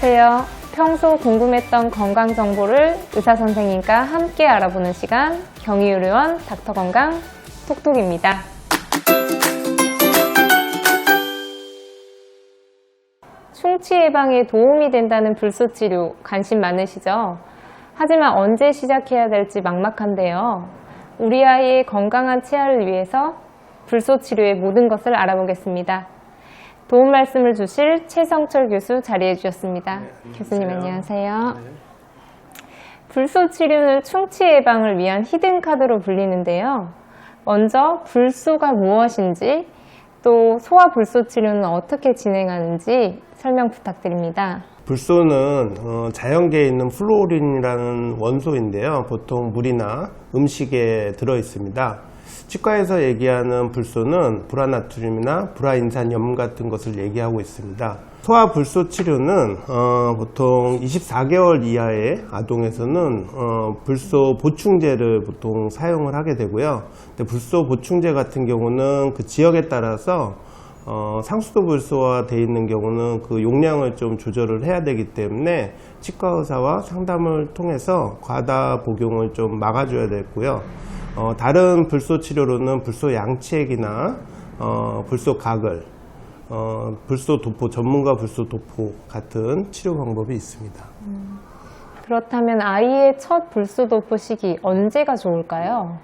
안녕하세요. 평소 궁금했던 건강 정보를 의사 선생님과 함께 알아보는 시간, 경희의료원 닥터건강 톡톡입니다. 충치 예방에 도움이 된다는 불소 치료 관심 많으시죠? 하지만 언제 시작해야 될지 막막한데요. 우리 아이의 건강한 치아를 위해서 불소 치료의 모든 것을 알아보겠습니다. 도움 말씀을 주실 최성철 교수 자리해 주셨습니다. 네, 교수님 안녕하세요. 네. 불소 치료는 충치 예방을 위한 히든 카드로 불리는데요. 먼저 불소가 무엇인지, 또 소아 불소 치료는 어떻게 진행하는지 설명 부탁드립니다. 불소는 자연계에 있는 플루오린이라는 원소인데요. 보통 물이나 음식에 들어있습니다. 치과에서 얘기하는 불소는 불화나트륨이나 불화인산염 같은 것을 얘기하고 있습니다. 소아 불소 치료는 보통 24개월 이하의 아동에서는 불소 보충제를 보통 사용을 하게 되고요. 근데 불소 보충제 같은 경우는 그 지역에 따라서 상수도 불소화 되어 있는 경우는 그 용량을 좀 조절을 해야 되기 때문에 치과 의사와 상담을 통해서 과다 복용을 좀 막아줘야 되고요. 다른 불소 치료로는 불소 양치액이나 불소 가글, 불소 도포, 전문가 불소 도포 같은 치료 방법이 있습니다. 그렇다면 아이의 첫 불소 도포 시기 언제가 좋을까요?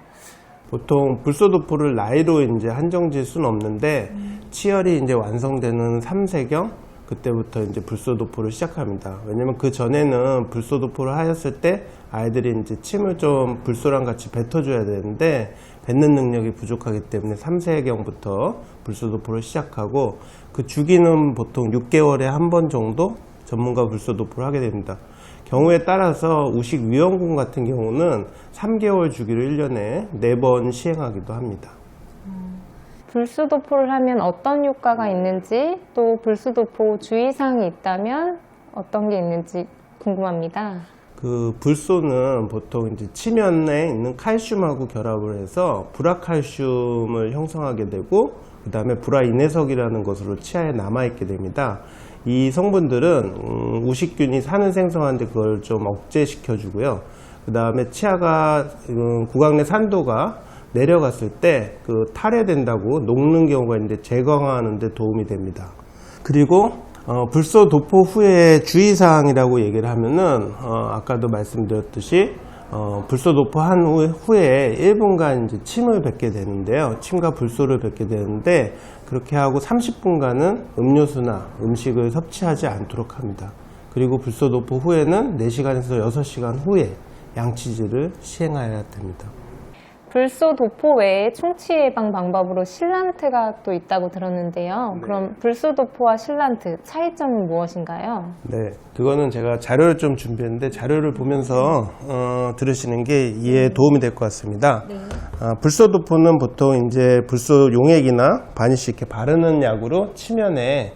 보통 불소 도포를 나이로 이제 한정질 수는 없는데 치열이 이제 완성되는 3세경 그때부터 이제 불소 도포를 시작합니다. 왜냐면 그 전에는 불소 도포를 하였을 때 아이들이 이제 침을 좀 불소랑 같이 뱉어줘야 되는데 뱉는 능력이 부족하기 때문에 3세경부터 불소 도포를 시작하고 그 주기는 보통 6개월에 한 번 정도 전문가 불소 도포를 하게 됩니다. 경우에 따라서 우식 위험군 같은 경우는 3개월 주기로 1년에 4번 시행하기도 합니다. 불소 도포를 하면 어떤 효과가 있는지, 또 불소 도포 주의사항이 있다면 어떤 게 있는지 궁금합니다. 그 불소는 보통 이제 치면에 있는 칼슘하고 결합을 해서 불화칼슘을 형성하게 되고 그 다음에 불화인해석이라는 것으로 치아에 남아있게 됩니다. 이 성분들은 우식균이 산을 생성하는데 그걸 좀 억제시켜 주고요. 그 다음에 치아가 구강 내 산도가 내려갔을 때 그 탈해된다고 녹는 경우가 있는데 제거하는 데 도움이 됩니다. 그리고 불소 도포 후에 주의사항이라고 얘기를 하면은 아까도 말씀드렸듯이 불소 도포한 후에 1분간 이제 침을 뱉게 되는데요. 침과 불소를 뱉게 되는데 그렇게 하고 30분간은 음료수나 음식을 섭취하지 않도록 합니다. 그리고 불소 도포 후에는 4시간에서 6시간 후에 양치질을 시행해야 됩니다. 불소 도포 외에 충치 예방 방법으로 실란트가 또 있다고 들었는데요. 네. 그럼 불소 도포와 실란트 차이점은 무엇인가요? 네, 그거는 제가 자료를 좀 준비했는데 자료를 보면서 들으시는 게 이해에 도움이 될 것 같습니다. 네. 불소 도포는 보통 이제 불소 용액이나 바니쉬 이렇게 바르는 약으로 치면에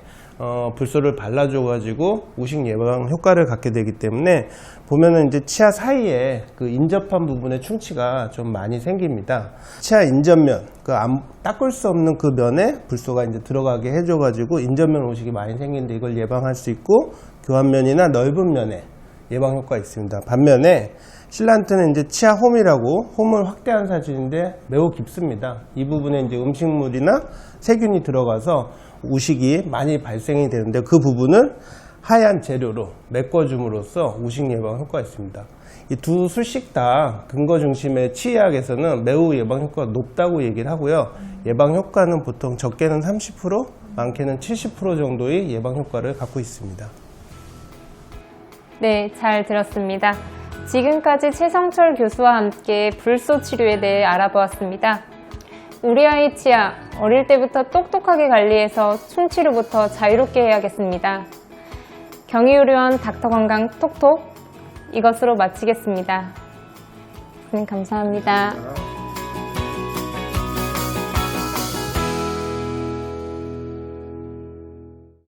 불소를 발라줘 가지고 우식 예방 효과를 갖게 되기 때문에 보면은 이제 치아 사이에 그 인접한 부분에 충치가 좀 많이 생깁니다. 치아 인접면, 그 닦을 수 없는 그 면에 불소가 이제 들어가게 해줘 가지고 인접면 우식이 많이 생기는데 이걸 예방할 수 있고 교환면이나 넓은 면에 예방 효과가 있습니다. 반면에 실란트는 이제 치아 홈이라고 홈을 확대한 사진인데 매우 깊습니다. 이 부분에 이제 음식물이나 세균이 들어가서 우식이 많이 발생이 되는데 그 부분을 하얀 재료로 메꿔줌으로써 우식 예방 효과가 있습니다. 이 두 술식 다 근거 중심의 치의학에서는 매우 예방 효과가 높다고 얘기를 하고요. 예방 효과는 보통 적게는 30%, 많게는 70% 정도의 예방 효과를 갖고 있습니다. 네, 잘 들었습니다. 지금까지 최성철 교수와 함께 불소 치료에 대해 알아보았습니다. 우리 아이 치아 어릴 때부터 똑똑하게 관리해서 충치로부터 자유롭게 해야겠습니다. 경희의료원 닥터건강 톡톡 이것으로 마치겠습니다. 감사합니다.